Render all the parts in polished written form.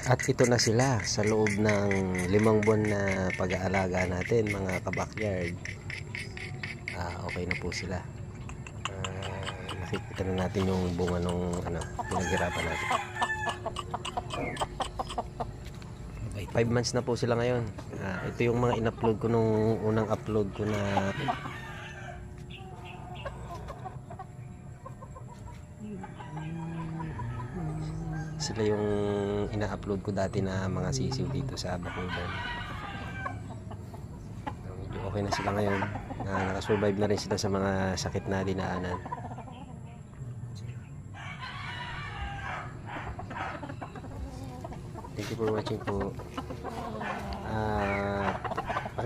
At ito na sila sa loob ng 5 buwan na pag-aalaga natin mga kabakyard. Okay na po sila. Nakikita na natin yung bunga nung pinaghirapan natin. 5 months na po sila ngayon. Ito yung mga in-upload ko nung unang upload ko na sila yung ina-upload ko dati na mga sisiw dito sa Bacolod. Okay na sila ngayon. Nakasurvive na rin sila sa mga sakit na dinaanan. Thank you for watching po.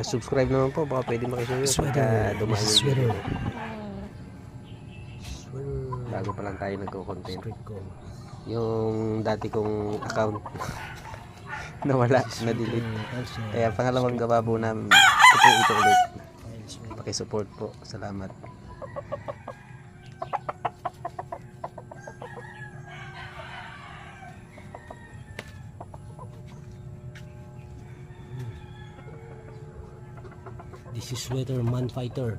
Subscribe naman po, baka pwede makisuyo pagka dumaan yung video. Bago pa lang tayo nagko-content. Yung dati kong account nawala, na-delete. Kaya pangalawang gawa po namin ito ulit. Pakisupport po. Salamat. This is Weatherman Fighter.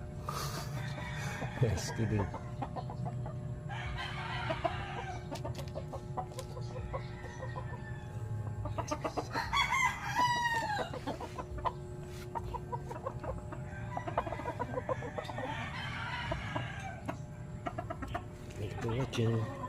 Just kidding. Thank you for watching.